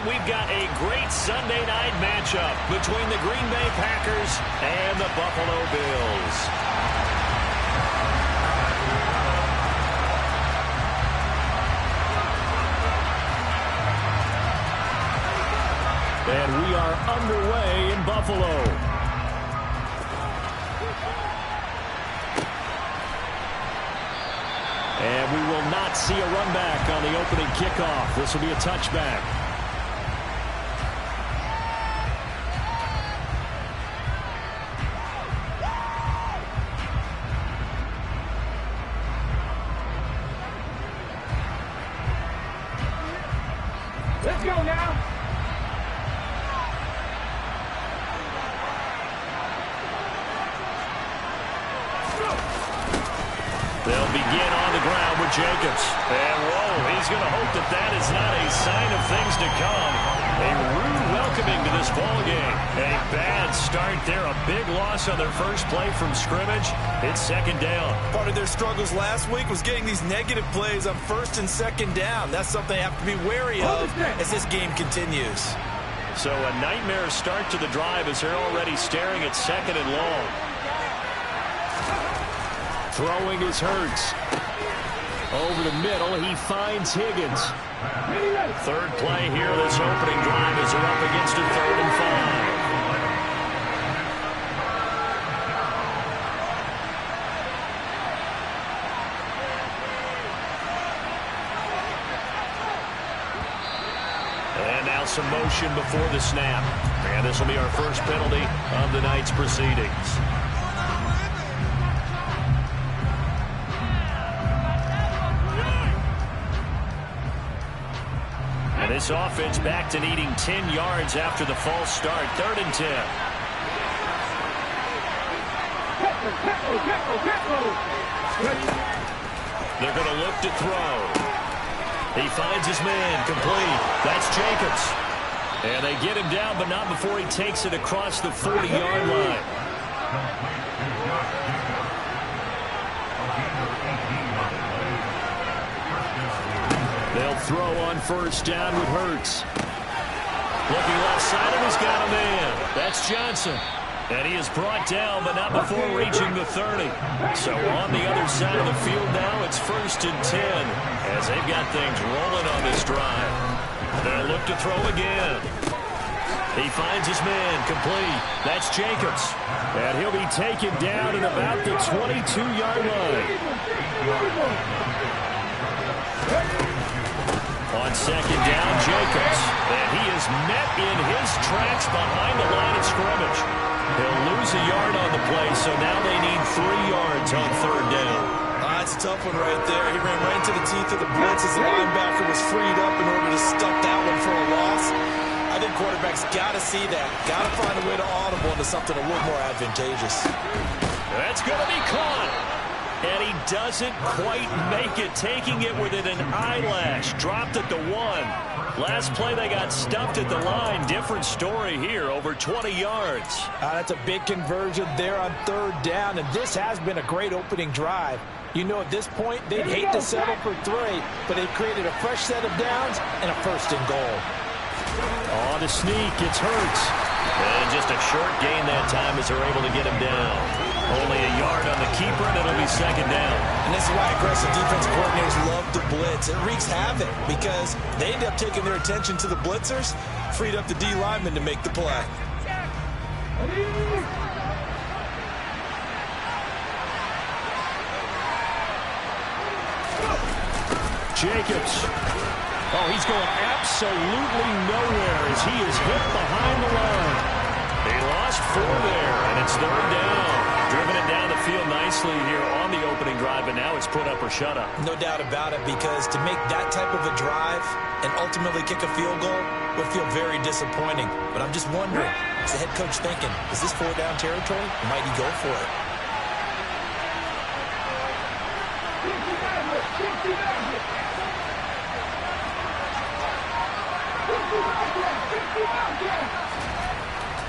we've got a great Sunday night matchup between the Green Bay Packers and the Buffalo Bills. And we are underway in Buffalo. And we will not see a run back on the opening kickoff. This will be a touchback. Let's go now. They'll begin on the ground with Jacobs. And, whoa, he's going to hope that that is not a sign of things to come. A rude welcoming to this ballgame. A bad start there. A big loss on their first play from scrimmage. It's second down. Part of their struggles last week was getting these negative plays on first and second down. That's something they have to be wary of as this game continues. So a nightmare start to the drive as they're already staring at second and long. Throwing is Hurts. Over the middle, he finds Higgins. Third play here, this opening drive as they're up against a 3rd and 5. And now some motion before the snap. And this will be our first penalty of the night's proceedings. And this offense back to needing 10 yards after the false start. 3rd and 10. They're going to look to throw. He finds his man, complete. That's Jacobs. And they get him down, but not before he takes it across the 40-yard line. They'll throw on first down with Hurts. Looking left side, and he's got a man. That's Johnson. And he is brought down, but not before reaching the 30. So on the other side of the field now, it's 1st and 10 as they've got things rolling on this drive. They'll look to throw again. He finds his man, complete. That's Jacobs. And he'll be taken down at about the 22-yard line. On second down, Jacobs. And he is met in his tracks behind the line of scrimmage. He'll lose a yard on the play, so now they need 3 yards on 3rd down. That's a tough one right there. He ran right into the teeth of the blitz as the linebacker was freed up in order to stuff that one for a loss. I think quarterbacks got to see that. Got to find a way to audible into something a little more advantageous. That's going to be caught. And he doesn't quite make it, taking it within an eyelash. Dropped at the 1. Last play, they got stuffed at the line. Different story here, over 20 yards. That's a big conversion there on 3rd down, and this has been a great opening drive. You know, at this point, they'd hate to settle for 3, but they've created a fresh set of downs and a 1st and goal. On the sneak, it's Hurts. And just a short gain that time as they're able to get him down. Only a yard on the keeper, and it'll be second down. And this is why aggressive defensive coordinators love to blitz. It wreaks havoc because they end up taking their attention to the blitzers, freed up the D lineman to make the play. Jacobs. Oh, he's going absolutely nowhere as he is hit behind the line. They lost 4 there, and it's 3rd down. Driven it down the field nicely here on the opening drive, but now it's put up or shut up. No doubt about it, because to make that type of a drive and ultimately kick a field goal would feel very disappointing. But I'm just wondering, is the head coach thinking, is this 4-down territory, or might he go for it?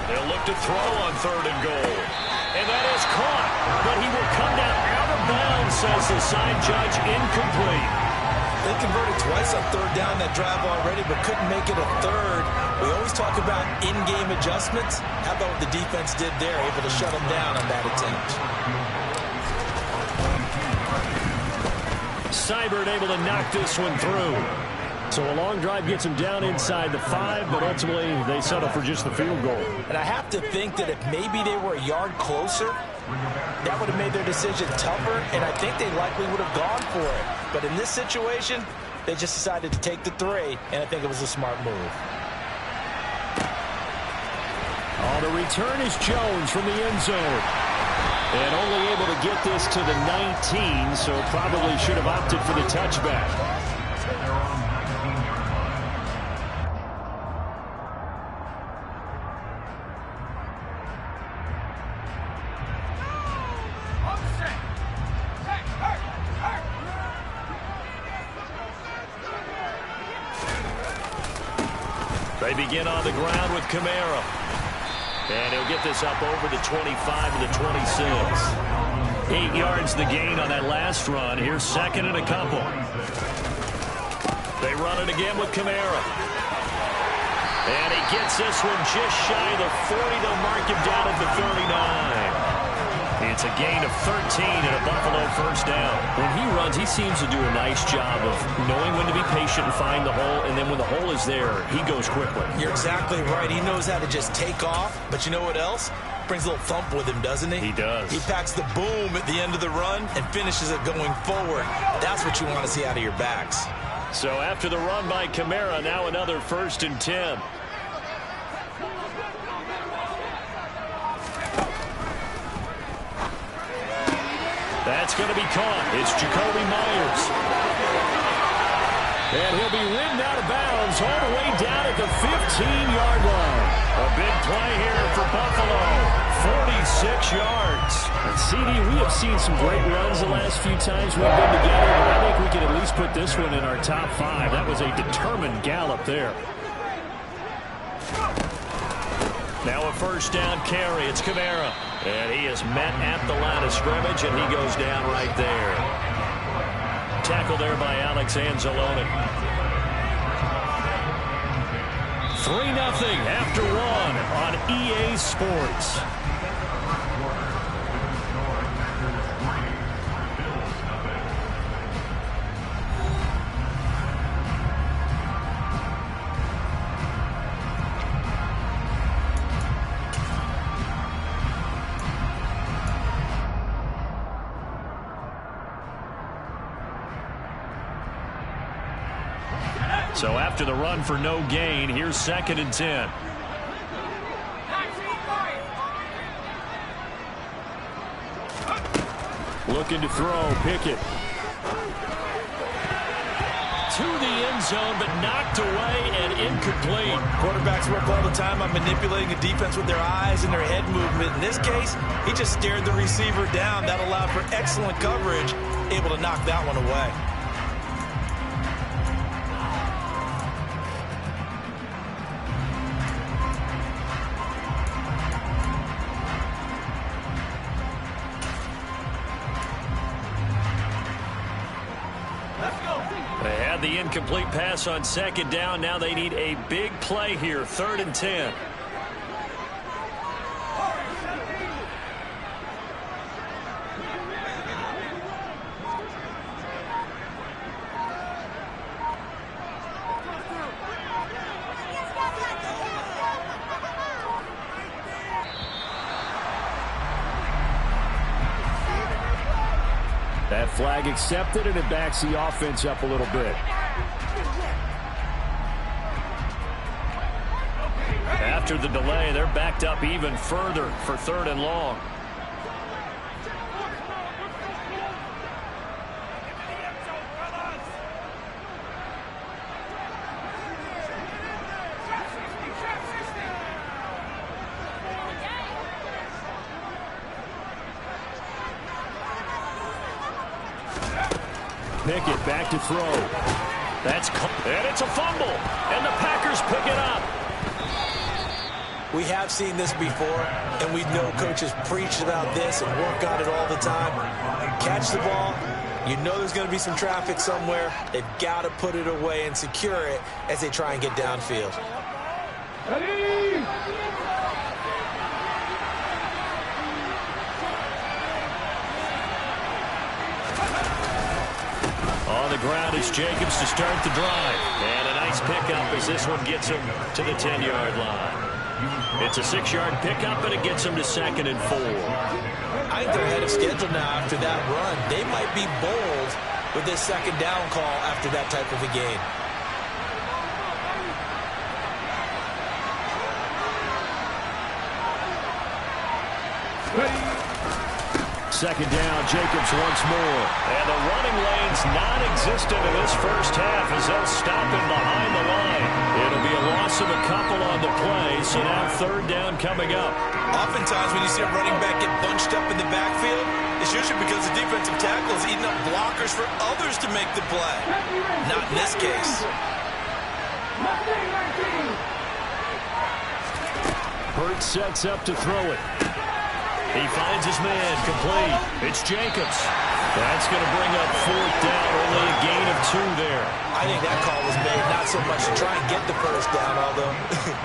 They'll look to throw on 3rd and goal. And that is caught, but he will come down out of bounds, says the side judge, incomplete. They converted twice on 3rd down that drive already, but couldn't make it a 3rd. always talk about in-game adjustments. How about what the defense did there, able to shut them down on that attempt? Seibert able to knock this one through. So a long drive gets them down inside the 5, but ultimately they settle for just the field goal. And I have to think that if maybe they were a yard closer, that would have made their decision tougher, and I think they likely would have gone for it. But in this situation, they just decided to take the 3, and I think it was a smart move. On the return is Jones from the end zone. And only able to get this to the 19, so probably should have opted for the touchback. They begin on the ground with Kamara. And he'll get this up over the 25 to the 26. 8 yards the gain on that last run. Here's second and a couple. They run it again with Kamara. And he gets this one just shy of the 40. They'll mark him down at the 39. It's a gain of 13 and a Buffalo first down. When he runs, he seems to do a nice job of knowing when to be patient and find the hole, and then when the hole is there, he goes quickly. You're exactly right. He knows how to just take off, but you know what else? Brings a little thump with him, doesn't he? He does. He packs the boom at the end of the run and finishes it going forward. That's what you want to see out of your backs. So after the run by Kamara, now another 1st and 10. That's going to be caught. It's Jakobi Meyers. And he'll be ridden out of bounds all the way down at the 15-yard line. A big play here for Buffalo. 46 yards. And CD, we have seen some great runs the last few times we've been together, but I think we can at least put this one in our top 5. That was a determined gallop there. Now a first down carry. It's Kamara. And he is met at the line of scrimmage, and he goes down right there. Tackle there by Alex Anzalone. 3-0 after 1 on EA Sports. So after the run for no gain, here's 2nd and 10. Looking to throw, Pickett. To the end zone, but knocked away and incomplete. Quarterbacks work all the time on manipulating a defense with their eyes and their head movement. In this case, he just stared the receiver down. That allowed for excellent coverage, able to knock that one away. The incomplete pass on 2nd down. Now they need a big play here. 3rd and 10. That flag accepted, and it backs the offense up a little bit. After the delay, they're backed up even further for 3rd and long. Pickett back to throw. And it's a fumble. And the Packers pick it up. We have seen this before, and we know coaches preach about this and work on it all the time. Catch the ball. You know there's going to be some traffic somewhere. They've got to put it away and secure it as they try and get downfield. Ready? On the ground is Jacobs to start the drive. And a nice pickup as this one gets him to the 10-yard line. It's a 6-yard pickup, and it gets him to 2nd and 4. I think they're ahead of schedule now after that run. They might be bold with this 2nd down call after that type of a gain. Second down, Jacobs once more. And the running lane's non-existent in this first half as they'll stop him behind the line. It'll be a loss of a couple on the play, so now 3rd down coming up. Oftentimes when you see a running back get bunched up in the backfield, it's usually because the defensive tackle is eating up blockers for others to make the play. Not in this case. Hurts sets up to throw it. He finds his man, complete. It's Jacobs. That's going to bring up 4th down, only a gain of 2 there. I think that call was made not so much to try and get the 1st down, although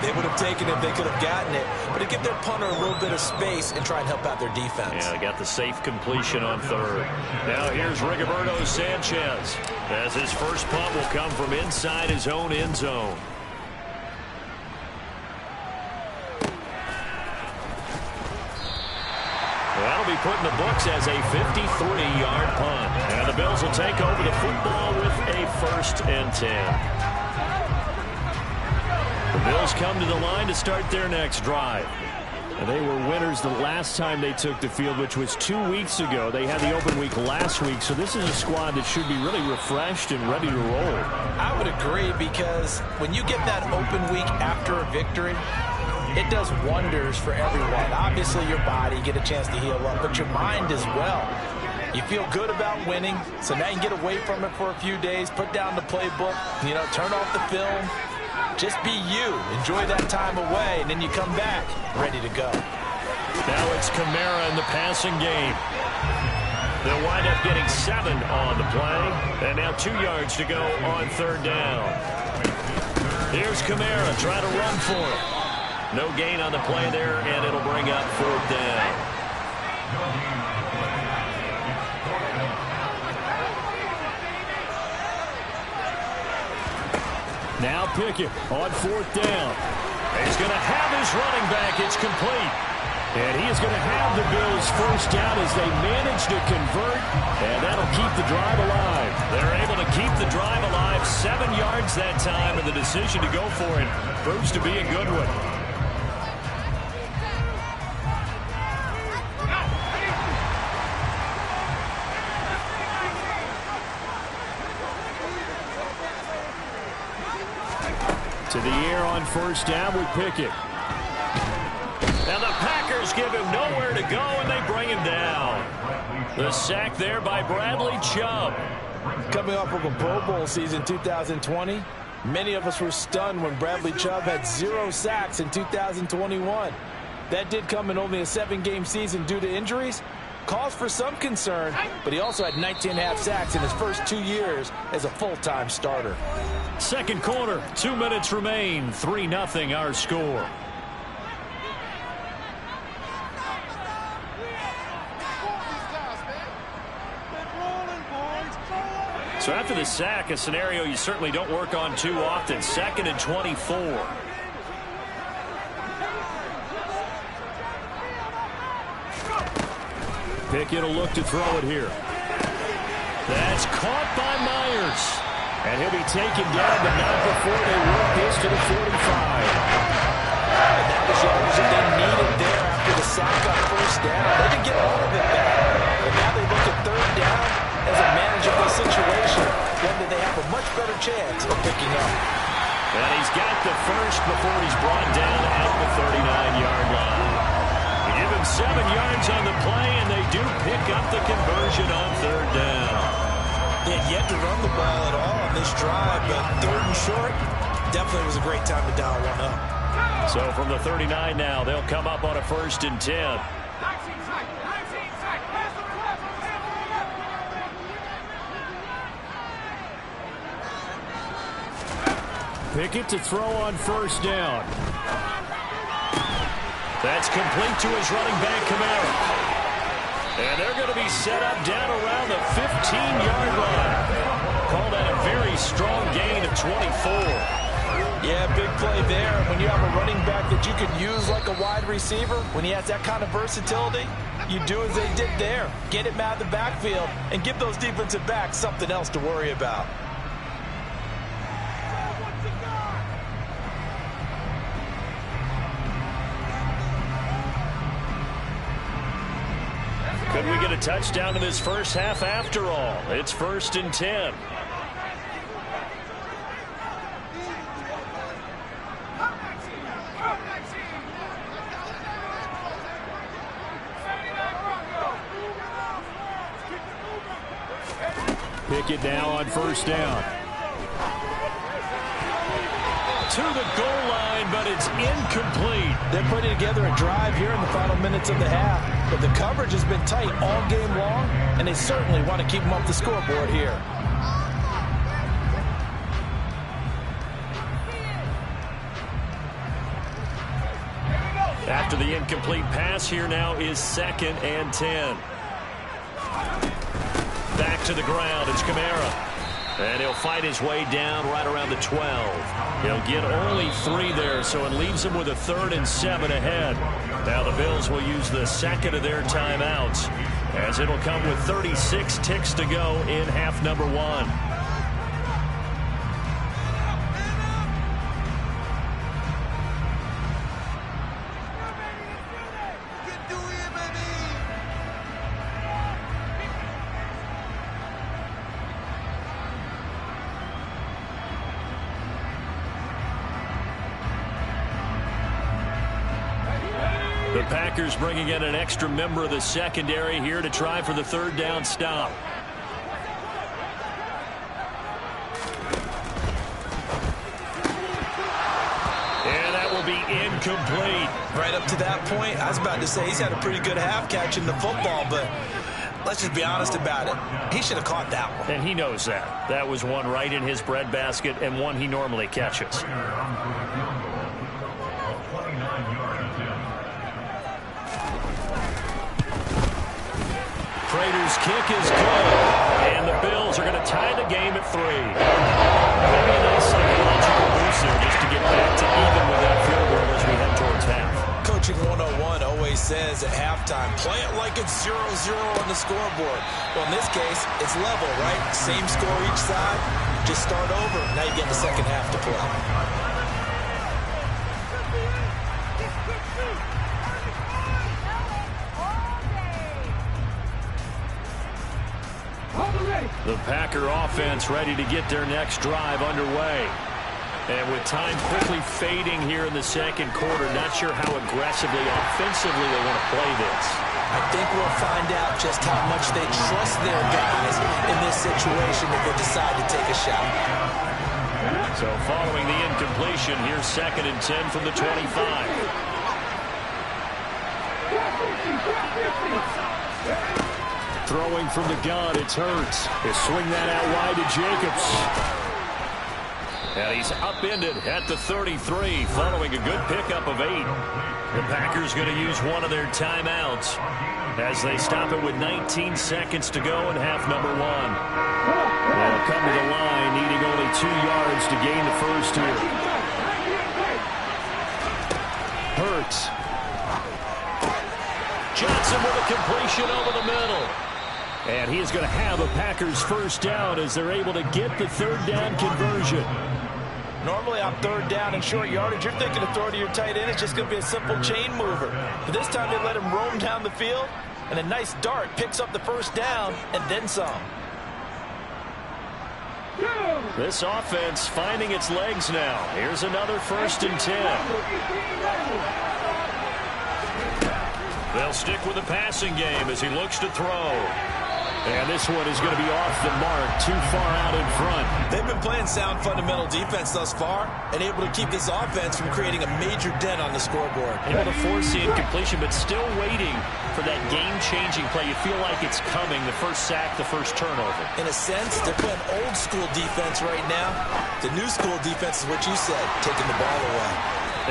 they would have taken it if they could have gotten it, but to give their punter a little bit of space and try and help out their defense. Yeah, they got the safe completion on 3rd. Now here's Rigoberto Sanchez, as his first punt will come from inside his own end zone. That'll be put in the books as a 53-yard punt. And the Bills will take over the football with a 1st and 10. The Bills come to the line to start their next drive. And they were winners the last time they took the field, which was 2 weeks ago. They had the open week last week, so this is a squad that should be really refreshed and ready to roll. I would agree, because when you get that open week after a victory, it does wonders for everyone. Obviously, your body, get a chance to heal up, but your mind as well. You feel good about winning, so now you can get away from it for a few days, put down the playbook, turn off the film. Just be you. Enjoy that time away, and then you come back ready to go. Now it's Kamara in the passing game. They'll wind up getting 7 on the play, and now 2 yards to go on 3rd down. Here's Kamara trying to run for it. No gain on the play there, and it'll bring up 4th down. Now Pickett on 4th down. He's going to have his running back. It's complete. And he is going to have the Bills' 1st down as they manage to convert, and that'll keep the drive alive. They're able to keep the drive alive, 7 yards that time, and the decision to go for it proves to be a good one. To the air on 1st down with Pickett. Now the Packers give him nowhere to go, and they bring him down. The sack there by Bradley Chubb. Coming off of a Pro Bowl season 2020, many of us were stunned when Bradley Chubb had 0 sacks in 2021. That did come in only a 7-game season due to injuries. Cause for some concern, but he also had 19.5 sacks in his first 2 years as a full-time starter. Second quarter, 2 minutes remain. 3-0 our score. So after the sack, a scenario you certainly don't work on too often. 2nd and 24. Pickett will look to throw it here. That's caught by Myers. And he'll be taken down, but not before they work this to the 45. And that was yardage that they needed there after the sack on 1st down. They didn't get all of it back. And now they look at 3rd down as a manageable situation, one that they have a much better chance of picking up. And he's got the 1st before he's brought down at the 39-yard line. They give him 7 yards on the play, and they do pick up the conversion on 3rd down. They had yet to run the ball at all on this drive, but 3rd and short definitely was a great time to dial one up. So from the 39 now, they'll come up on a 1st and 10. Pickett to throw on first down. That's complete to his running back, Kamara. And they're going to be set up down around the 15-yard line. Call that a very strong gain of 24. Yeah, big play there. When you have a running back that you can use like a wide receiver, when he has that kind of versatility, you do as they did there. Get him out of the backfield and give those defensive backs something else to worry about. Could we get a touchdown in this first half after all? It's 1st and 10. Pickett now on first down. To the goal line, but it's incomplete. They're putting together a drive here in the final minutes of the half, but the coverage has been tight all game long, and they certainly want to keep them off the scoreboard here. After the incomplete pass, here now is 2nd and 10. Back to the ground, it's Kamara. And he'll fight his way down right around the 12. He'll get only 3 there, so it leaves him with a 3rd and 7 ahead. Now the Bills will use the second of their timeouts, as it'll come with 36 ticks to go in half number 1. The Packers bringing in an extra member of the secondary here to try for the 3rd down stop. And that will be incomplete. Right up to that point, I was about to say he's had a pretty good half catching the football, but let's just be honest about it. He should have caught that one. And he knows that. That was one right in his breadbasket and one he normally catches. Prater's kick is good, and the Bills are going to tie the game at 3. Maybe a nice psychological boost there just to get back to even with that field goal as we head towards half. Coaching 101 always says at halftime, play it like it's 0-0 on the scoreboard. Well, in this case, it's level, right? Same score each side. Just start over. Now you get the second half to play. The Packer offense ready to get their next drive underway. And with time quickly fading here in the second quarter, not sure how aggressively, offensively they want to play this. I think we'll find out just how much they trust their guys in this situation if they decide to take a shot. So following the incompletion, here's 2nd and 10 from the 25. Throwing from the gun, it's Hurts. He'll swing that out wide to Jacobs. And he's upended at the 33 following a good pickup of 8. The Packers going to use one of their timeouts as they stop it with 19 seconds to go in half number 1. They'll come to the line needing only 2 yards to gain the first here. Hurts. Johnson with a completion over the middle. And he is going to have a Packers first down as they're able to get the 3rd down conversion. Normally on 3rd down and short yardage, you're thinking to throw to your tight end. It's just going to be a simple chain mover. But this time they let him roam down the field, and a nice dart picks up the first down and then some. This offense finding its legs now. Here's another 1st and 10. They'll stick with the passing game as he looks to throw. And this one is going to be off the mark, too far out in front. They've been playing sound fundamental defense thus far and able to keep this offense from creating a major dent on the scoreboard. Able to force the incompletion, but still waiting for that game-changing play. You feel like it's coming, the first sack, the first turnover. In a sense, they're playing old-school defense right now. The new-school defense is what you said, taking the ball away.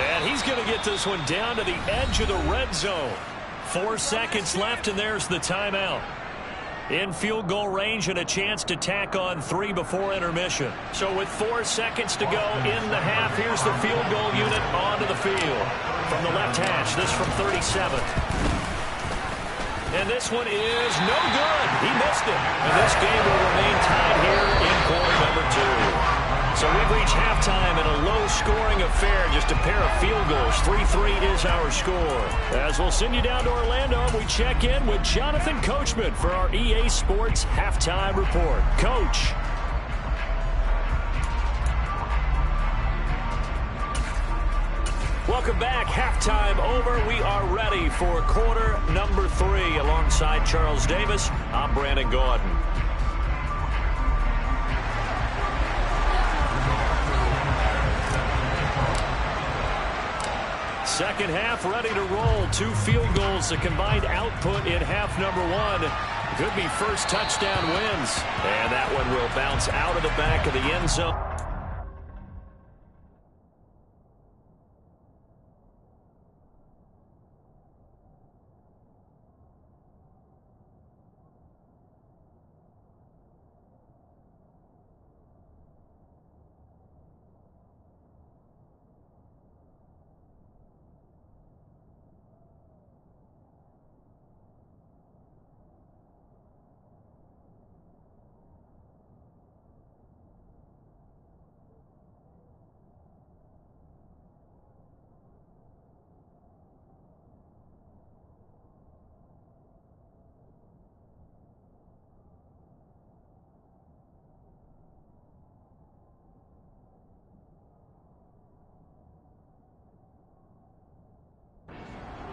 And he's going to get this one down to the edge of the red zone. 4 seconds left, and there's the timeout. In field goal range and a chance to tack on 3 before intermission. So with 4 seconds to go in the half, here's the field goal unit onto the field. From the left hash, this from 37. And this one is no good. He missed it. And this game will remain tied here in quarter number 2. So we've reached halftime in a low-scoring affair, just a pair of field goals. 3-3 is our score. As we'll send you down to Orlando, we check in with Jonathan Coachman for our EA Sports Halftime Report. Coach. Welcome back. Halftime over. We are ready for quarter number 3. Alongside Charles Davis, I'm Brandon Gaudin. Second half ready to roll. 2 field goals, a combined output in half number 1. Could be first touchdown wins. And that one will bounce out of the back of the end zone.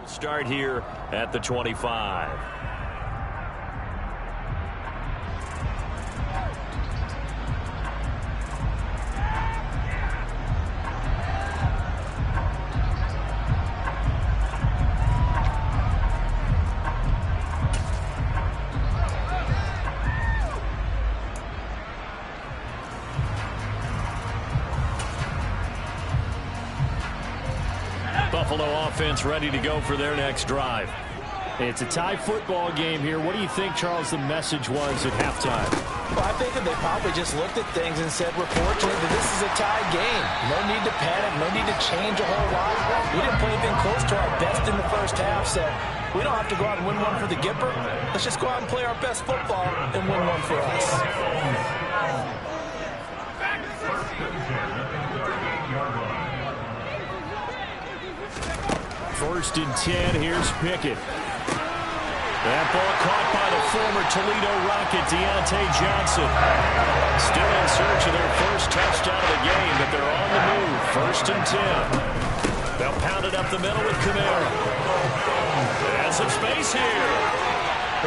Start here at the 25. Buffalo offense ready to go for their next drive. It's a tie football game here. What do you think, Charles, the message was at halftime? Well, I think that they probably just looked at things and said, we're fortunate that this is a tie game. No need to panic, no need to change a whole lot. We didn't play anything close to our best in the first half, so we don't have to go out and win one for the Gipper. Let's just go out and play our best football and win one for us. First and 10, here's Pickett. That ball caught by the former Toledo Rocket, Deontay Johnson. Still in search of their first touchdown of the game, but they're on the move. First and 10. They'll pound it up the middle with Kamara. And some space here.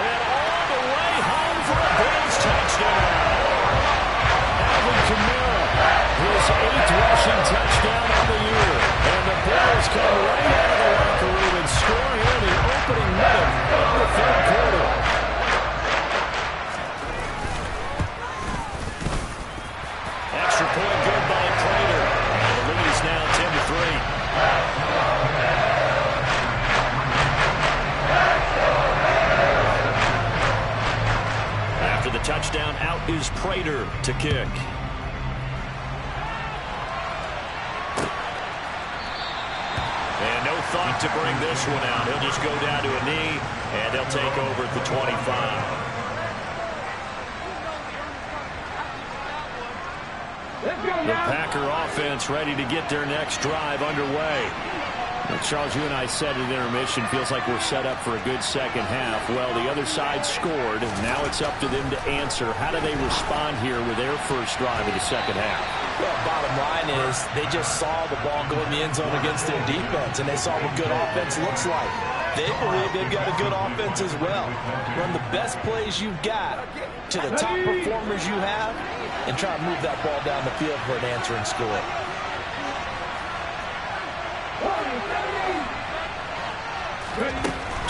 And all the way home for a Bills touchdown. Alvin Kamara, his 8th rushing touchdown of the year. And the Bills come right out of the locker room and score here in the opening minute of the third quarter. Extra point good by Prater. And the lead is now 10-3. After the touchdown, out is Prater to kick. Thought to bring this one out. He'll just go down to a knee, and they'll take over at the 25. The Packer offense ready to get their next drive underway. Well, Charles, you and I said at intermission, feels like we're set up for a good second half. Well, the other side scored, and now it's up to them to answer. How do they respond here with their first drive of the second half? Well, bottom line is they just saw the ball go in the end zone against their defense, and they saw what good offense looks like. They believe they've got a good offense as well. Run the best plays you've got to the top performers you have and try to move that ball down the field for an answering score.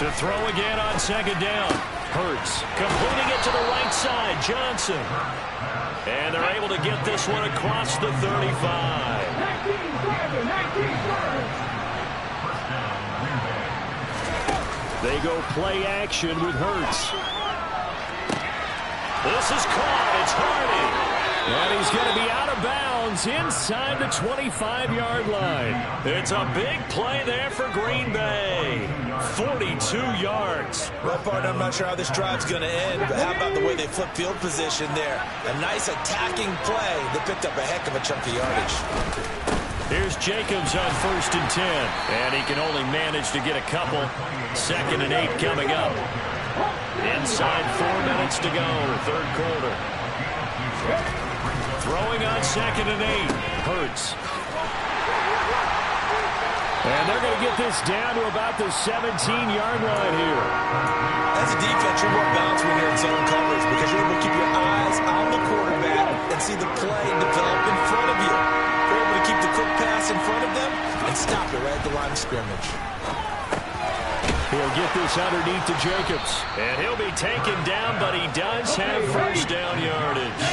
To throw again on second down. Hurts completing it to the right side. Johnson. And they're able to get this one across the 35. They go play action with Hurts. This is caught. It's Hardy. And he's going to be out of bounds inside the 25-yard line. It's a big play there for Green Bay. 42 yards. Well, partner, I'm not sure how this drive's going to end, but how about the way they flip field position there? A nice attacking play. They picked up a heck of a chunk of yardage. Here's Jacobs on 1st and 10. And he can only manage to get a couple. 2nd and 8 coming up. Inside 4 minutes to go, 3rd quarter. Throwing on 2nd and 8. Hurts. And they're going to get this down to about the 17-yard line here. As a defense, you're more balanced when you're in zone coverage because you're able to keep your eyes on the quarterback and see the play develop in front of you. You're able to keep the quick pass in front of them and stop it right at the line of scrimmage. He'll get this underneath to Jacobs. And he'll be taken down, but he does have 1st down yardage.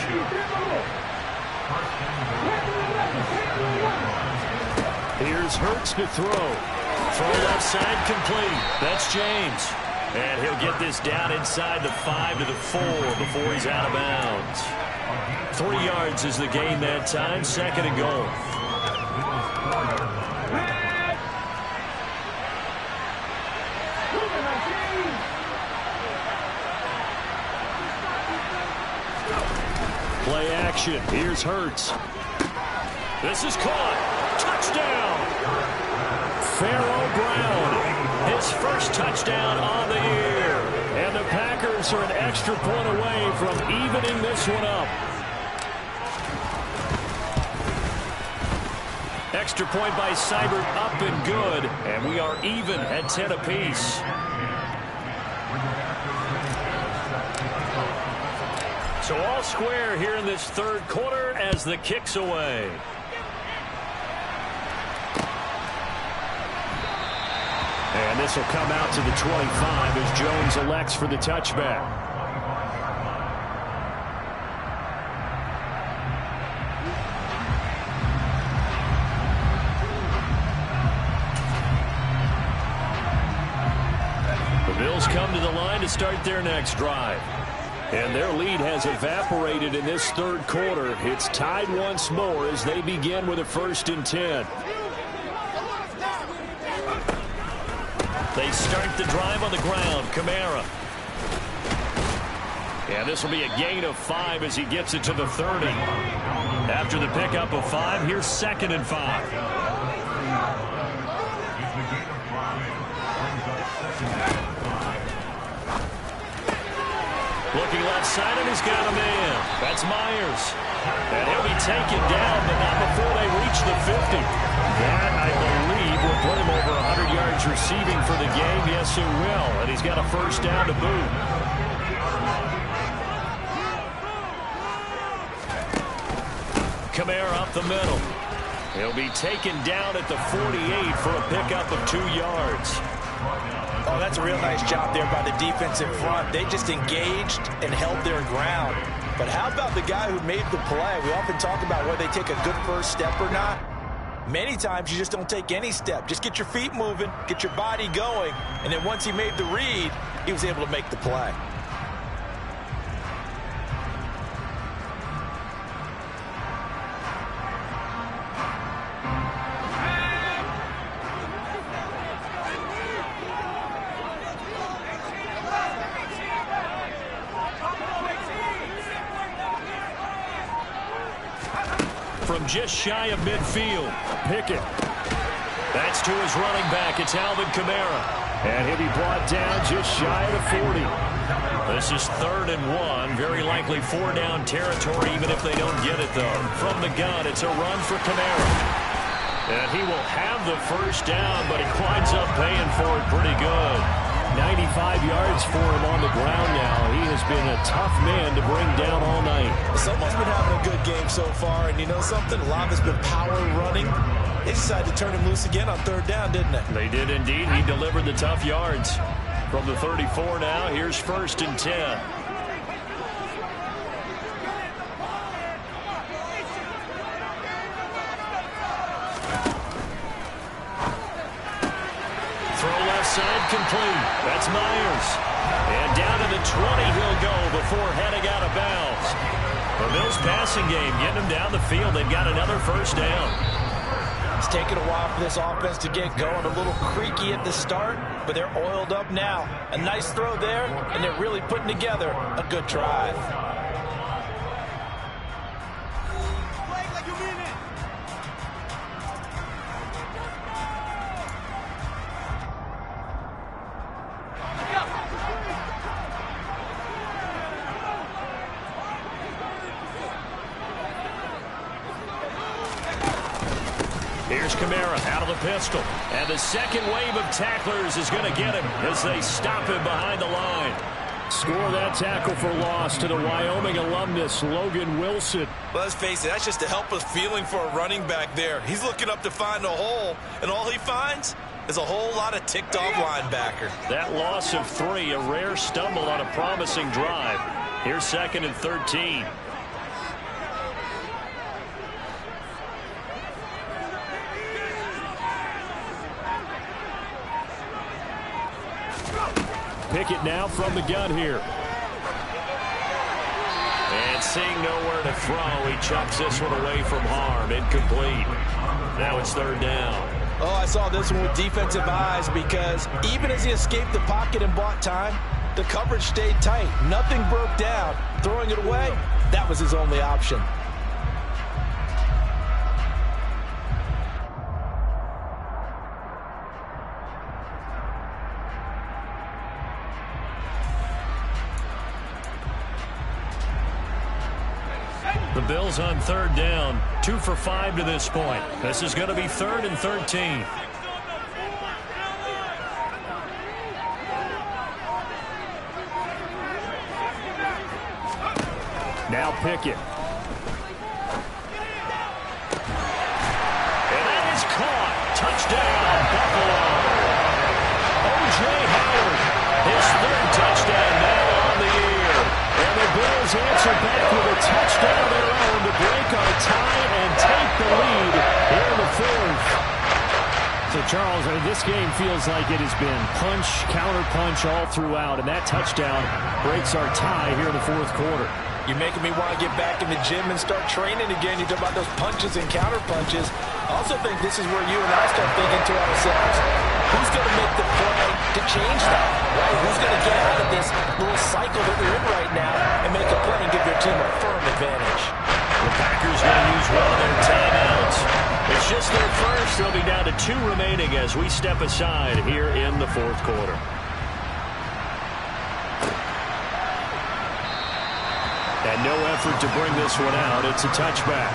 Here's Hurts to throw. Throw left side complete. That's James. And he'll get this down inside the 5 to the 4 before he's out of bounds. 3 yards is the gain that time. 2nd and goal. Play action. Here's Hurts. This is caught. Touchdown. Pharaoh Brown. His first touchdown on the year. And the Packers are an extra point away from evening this one up. Extra point by Seibert up and good. And we are even at 10 apiece. So all square here in this 3rd quarter as the kick's away. And this will come out to the 25 as Jones elects for the touchback. The Bills come to the line to start their next drive. And their lead has evaporated in this 3rd quarter. It's tied once more as they begin with a 1st and 10. They start the drive on the ground. Kamara. And this will be a gain of 5 as he gets it to the 30. After the pickup of 5, here's 2nd and 5. Looking left side, and he's got a man. That's Myers. And he'll be taken down, but not before they reach the 50. That, I believe, will put him over 100 yards receiving for the game. Yes, it will. And he's got a 1st down to boot. Kamara up the middle. He'll be taken down at the 48 for a pickup of 2 yards. Oh, that's a real nice job there by the defense in front. They just engaged and held their ground. But how about the guy who made the play? We often talk about whether they take a good first step or not. Many times you just don't take any step. Just get your feet moving, get your body going, and then once he made the read, he was able to make the play. From just shy of midfield, Pickett. That's to his running back. It's Alvin Kamara. And he'll be brought down just shy of the 40. This is 3rd and 1. Very likely 4-down territory, even if they don't get it, though. From the gun, it's a run for Kamara. And he will have the first down, but he winds up paying for it pretty good. 95 yards for him on the ground now. He has been a tough man to bring down all night. Someone's been having a good game so far, and you know something? A lot has been power running. They decided to turn him loose again on 3rd down, didn't they? They did indeed. He delivered the tough yards. From the 34 now, here's 1st and 10. Throw left side complete. That's Myers. And down to the 20 he'll go before heading out of bounds. The Bills passing game getting him down the field. They've got another first down. It's taken a while for this offense to get going. A little creaky at the start, but they're oiled up now. A nice throw there, and they're really putting together a good drive. Here's Kamara out of the pistol. And the second wave of tacklers is going to get him as they stop him behind the line. Score that tackle for loss to the Wyoming alumnus, Logan Wilson. Well, let's face it, that's just a helpless feeling for a running back there. He's looking up to find a hole, and all he finds is a whole lot of ticked-off linebacker. That loss of 3, a rare stumble on a promising drive. Here's 2nd and 13. Pickett now from the gun here. And seeing nowhere to throw, he chucks this one away from harm. Incomplete. Now it's 3rd down. Oh, I saw this one with defensive eyes because even as he escaped the pocket and bought time, the coverage stayed tight. Nothing broke down. Throwing it away, that was his only option. The Bills on 3rd down, 2 for 5 to this point. This is going to be 3rd and 13. Now Pickett. And that is caught. Touchdown, Buffalo. O.J. Howard, his 3rd touchdown now on the year. And the Bills answer back with a touchdown of their own to break our tie and take the lead here in the 4th. So, Charles, this game feels like it has been punch, counter-punch all throughout, and that touchdown breaks our tie here in the 4th quarter. You're making me want to get back in the gym and start training again. You talk about those punches and counter-punches. I also think this is where you and I start thinking to ourselves, who's going to make the play to change that? Right? Who's going to get out of this little cycle that we're in right now and make a play and give their team a firm advantage? The Packers going to use one of their timeouts. It's just their first. They'll be down to 2 remaining as we step aside here in the 4th quarter. And no effort to bring this one out. It's a touchback.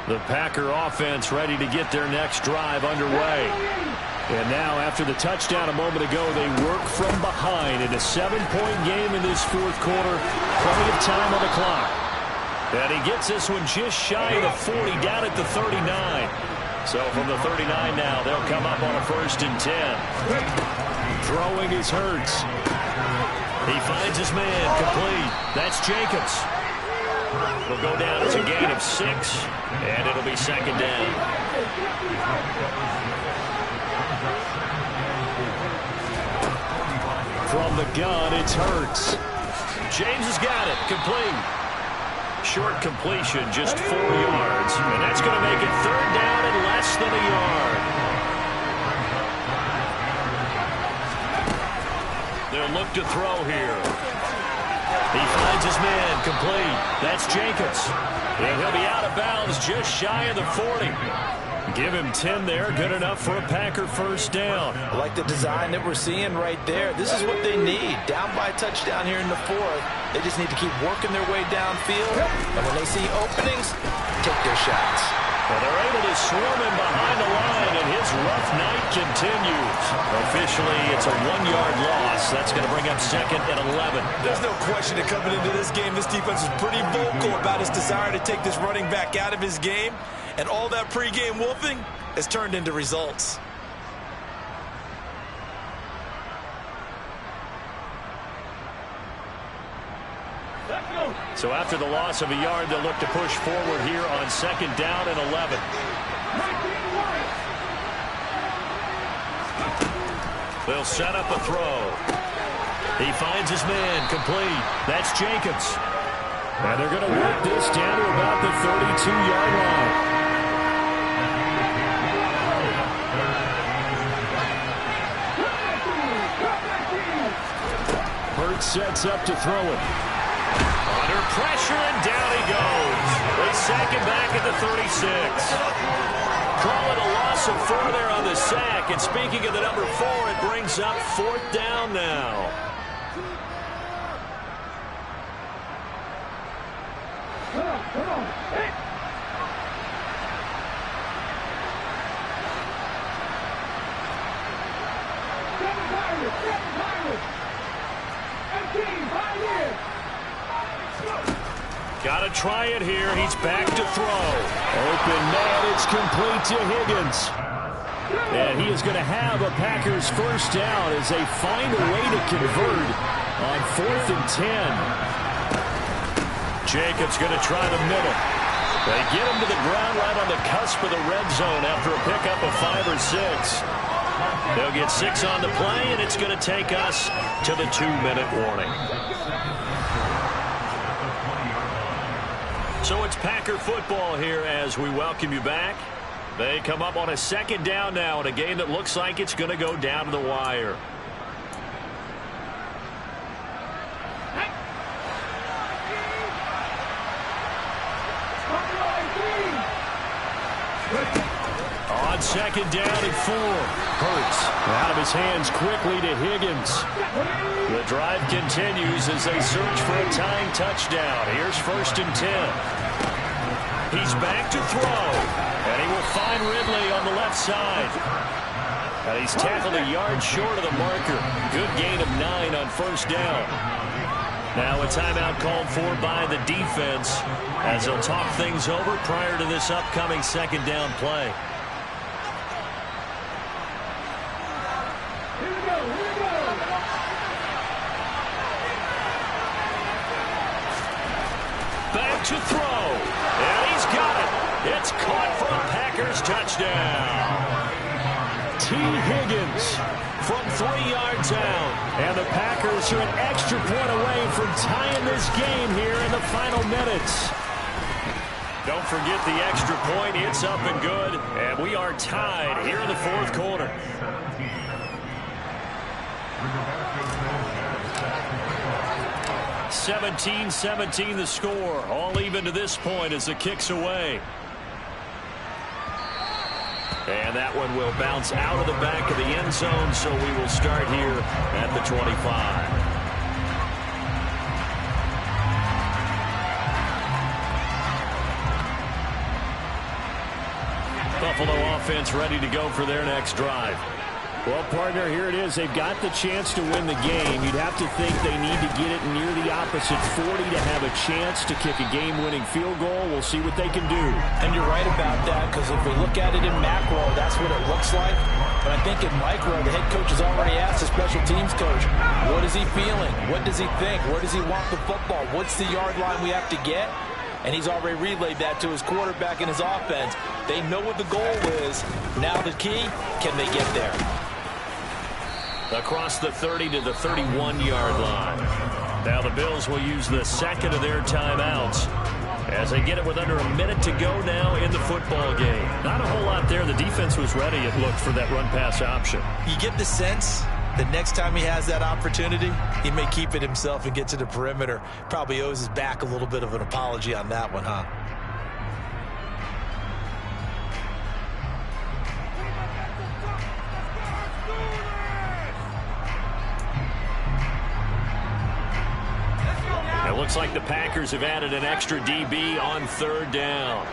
The Packer offense ready to get their next drive underway. And now, after the touchdown a moment ago, they work from behind in a 7-point game in this 4th quarter. Plenty of time on the clock. And he gets this one just shy of the 40, down at the 39. So from the 39 now, they'll come up on a 1st and 10. Throwing is Hurts. He finds his man, complete. That's Jacobs. It'll go down as a gain of 6, and it'll be 2nd down. From the gun, it's Hurts. James has got it, complete. Short completion, just 4 yards, and that's going to make it 3rd down and less than a yard. They'll look to throw here. He finds finds his man complete. That's Jacobs. And he'll be out of bounds just shy of the 40. Give him 10 there. Good enough for a Packer first down. I like the design that we're seeing right there. This is what they need. Down by a touchdown here in the 4th. They just need to keep working their way downfield. And when they see openings, take their shots. Well, they're able to swarm him behind the line, and his rough night continues. Officially, it's a 1-yard loss. That's going to bring up 2nd and 11. There's no question that coming into this game, this defense is pretty vocal about his desire to take this running back out of his game. And all that pregame wolfing has turned into results. So after the loss of a yard, they'll look to push forward here on 2nd down and 11. They'll set up a throw. He finds his man complete. That's Jacobs. And they're going to work this down to about the 32-yard line. Hurts sets up to throw it. Under pressure, and down he goes. They sack him back at the 36. Call it a loss of 4 there on the sack. And speaking of the number 4, it brings up 4th down now. Come on. Hey. Got to try it here. He's back to throw. Open man, it's complete to Higgins. And he is going to have a Packers first down as they find a way to convert on 4th and 10. Jacobs going to try the middle. They get him to the ground right on the cusp of the red zone after a pickup of 5 or 6. They'll get 6 on the play, and it's going to take us to the 2-minute warning. So it's Packer football here as we welcome you back. They come up on a 2nd down now in a game that looks like it's going to go down to the wire. On 2nd down and 4. Hurts out of his hands quickly to Higgins. The drive continues as they search for a tying touchdown. Here's 1st and 10. He's back to throw. And he will find Ridley on the left side. And he's tackled a yard short of the marker. Good gain of 9 on 1st down. Now a timeout called for by the defense as they'll talk things over prior to this upcoming 2nd down play. Back to throw. And he's got it. It's caught for a Packers touchdown. T. Higgins from 3 yards out. And the Packers are an extra point away from tying this game here in the final minutes. Don't forget the extra point. It's up and good. And we are tied here in the 4th quarter. (17-17) the score. All even to this point as the kick's away. And that one will bounce out of the back of the end zone, so we will start here at the 25. Buffalo offense ready to go for their next drive. Well, partner, here it is. They've got the chance to win the game. You'd have to think they need to get it near the opposite 40 to have a chance to kick a game-winning field goal. We'll see what they can do. And you're right about that, because if we look at it in macro, that's what it looks like. But I think in micro, the head coach has already asked the special teams coach, what is he feeling? What does he think? Where does he want the football? What's the yard line we have to get? And he's already relayed that to his quarterback and his offense. They know what the goal is. Now the key, can they get there? Across the 30 to the 31-yard line. Now the Bills will use the 2nd of their timeouts as they get it with under a minute to go now in the football game. Not a whole lot there. The defense was ready, it looked, for that run-pass option. You get the sense The next time he has that opportunity, he may keep it himself and get to the perimeter. Probably owes his back a little bit of an apology on that one, huh? It looks like the Packers have added an extra DB on third down.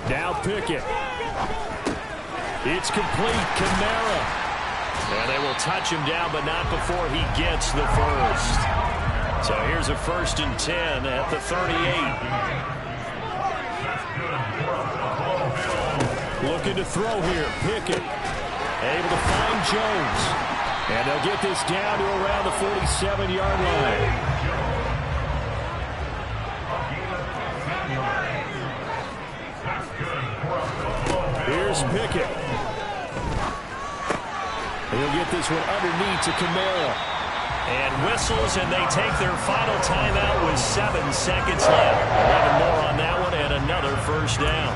Now Pickett. It's complete. Kamara. And they will touch him down, but not before he gets the first. So here's a 1st and 10 at the 38. Looking to throw here. Pickett. Able to find Jones. And they'll get this down to around the 47-yard line. Here's Pickett. He'll get this one underneath to Kamara. And whistles, and they take their final timeout with 7 seconds left. 11 more on that one, and another first down.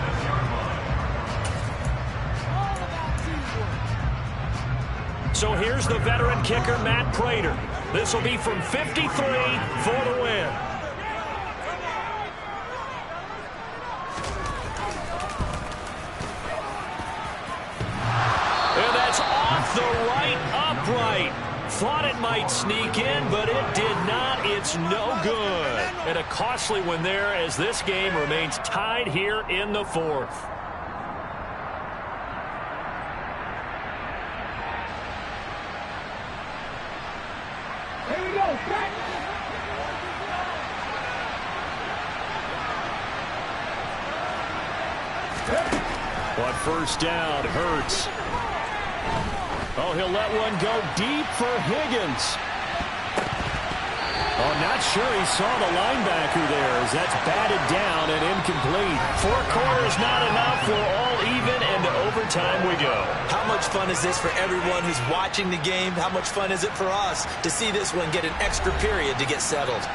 So here's the veteran kicker, Matt Prater. This will be from 53 for the win. And that's off the right upright. Thought it might sneak in, but it did not. It's no good. And a costly one there as this game remains tied here in the 4th. On first down, Hurts. Oh, he'll let one go deep for Higgins. Oh, not sure he saw the linebacker there as that's batted down and incomplete. 4 quarters not enough. We're all even, and to overtime we go. How much fun is this for everyone who's watching the game? How much fun is it for us to see this one get an extra period to get settled?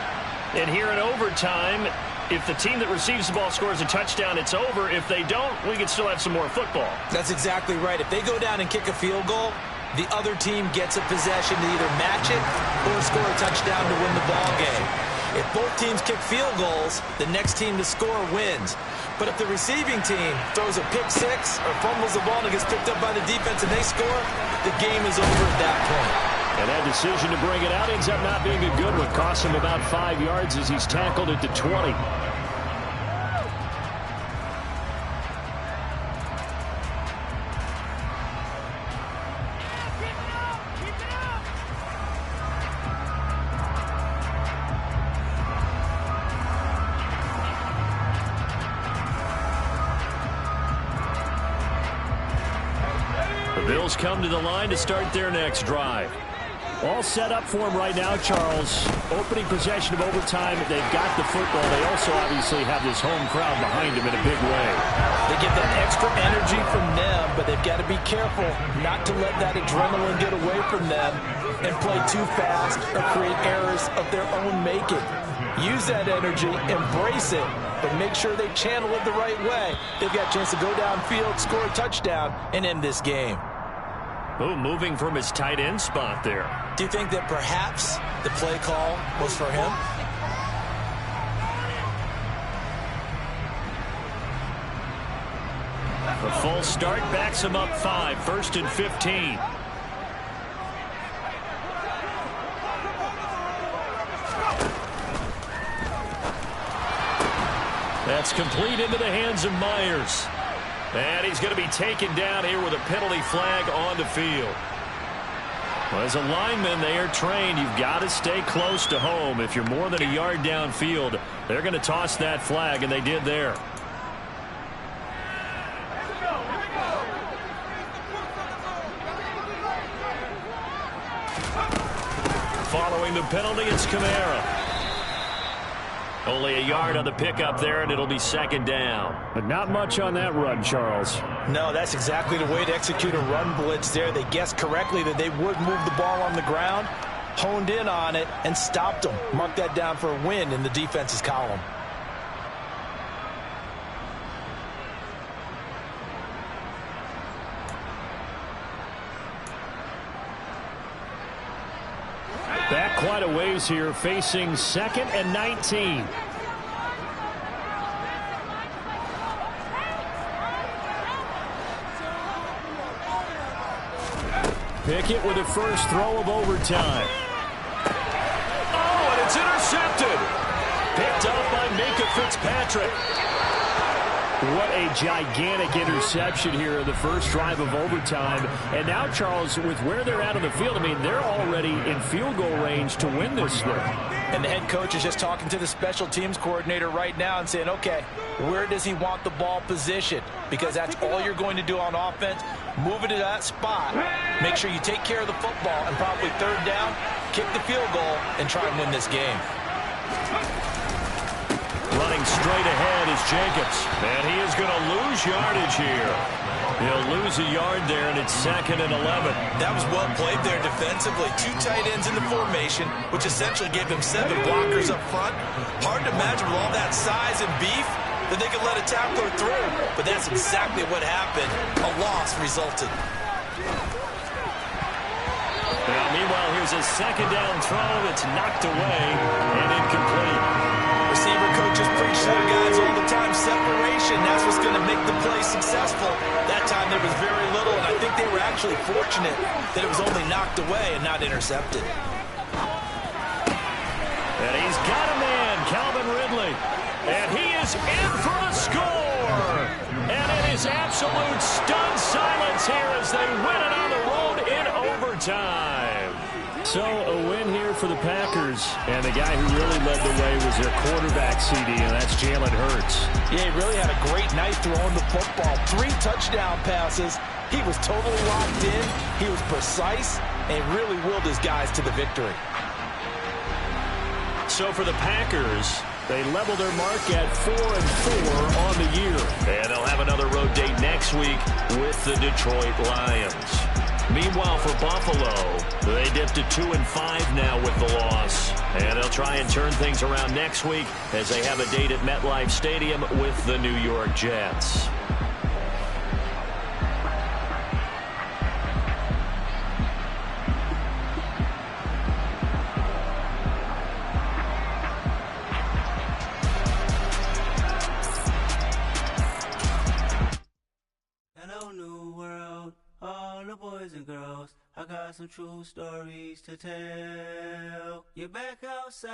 And here in overtime, if the team that receives the ball scores a touchdown, it's over. If they don't, we can still have some more football. That's exactly right. If they go down and kick a field goal, the other team gets a possession to either match it or score a touchdown to win the ball game. If both teams kick field goals, the next team to score wins. But if the receiving team throws a pick six or fumbles the ball and it gets picked up by the defense and they score, the game is over at that point. And that decision to bring it out ends up not being a good one. Costs him about 5 yards as he's tackled at the 20. The Bills come to the line to start their next drive. All set up for him right now, Charles. Opening possession of overtime. They've got the football. They also obviously have this home crowd behind them in a big way. They get that extra energy from them, but they've got to be careful not to let that adrenaline get away from them and play too fast or create errors of their own making. Use that energy, embrace it, but make sure they channel it the right way. They've got a chance to go downfield, score a touchdown, and end this game. Oh, moving from his tight end spot there. Do you think that perhaps the play call was for him? A full start backs him up 5, 1st and 15. That's complete into the hands of Myers. And he's going to be taken down here with a penalty flag on the field. Well, as a lineman, they are trained. You've got to stay close to home. If you're more than a yard downfield, they're going to toss that flag, and they did there. Following the penalty, it's Kamara. Only a yard on the pickup there, and it'll be 2nd down. But not much on that run, Charles. No, that's exactly the way to execute a run blitz there. They guessed correctly that they would move the ball on the ground, honed in on it, and stopped them. Mark that down for a win in the defense's column. Back quite a ways here, facing 2nd and 19. Pickett with the first throw of overtime. Oh, and it's intercepted. Picked up by Minkah Fitzpatrick. What a gigantic interception here in the first drive of overtime. And now, Charles, with where they're at on the field, I mean, they're already in field goal range to win this thing. And the head coach is just talking to the special teams coordinator right now and saying, okay, where does he want the ball positioned? Because that's all you're going to do on offense. Move it to that spot. Make sure you take care of the football, and probably 3rd down, kick the field goal, and try and win this game. Running straight ahead is Jacobs. And he is going to lose yardage here. He'll lose a yard there, and it's 2nd and 11. That was well played there defensively. 2 tight ends in the formation, which essentially gave them 7 blockers up front. Hard to imagine with all that size and beef that they could let a tackler through. But that's exactly what happened. A loss resulted. Now, meanwhile, here's a 2nd down throw. It's knocked away and incomplete. Receiver coaches preach to their guys all the time. Separation, that's what's going to make the play successful. That time there was very little, and I think they were actually fortunate that it was only knocked away and not intercepted. And he's got a man, Calvin Ridley. And he is in for a score. And it is absolute stunned silence here as they win it on the road in overtime. So a win here for the Packers, and the guy who really led the way was their quarterback, CD, and that's Jalen Hurts. Yeah, he really had a great night throwing the football. 3 touchdown passes. He was totally locked in. He was precise and really willed his guys to the victory. So for the Packers, they level their mark at 4-4 on the year. And they'll have another road date next week with the Detroit Lions. Meanwhile, for Buffalo, they dipped to 2-5 now with the loss. And they'll try and turn things around next week as they have a date at MetLife Stadium with the New York Jets. Hello, new world, all the boys and girls. I got some true stories to tell. You're back outside.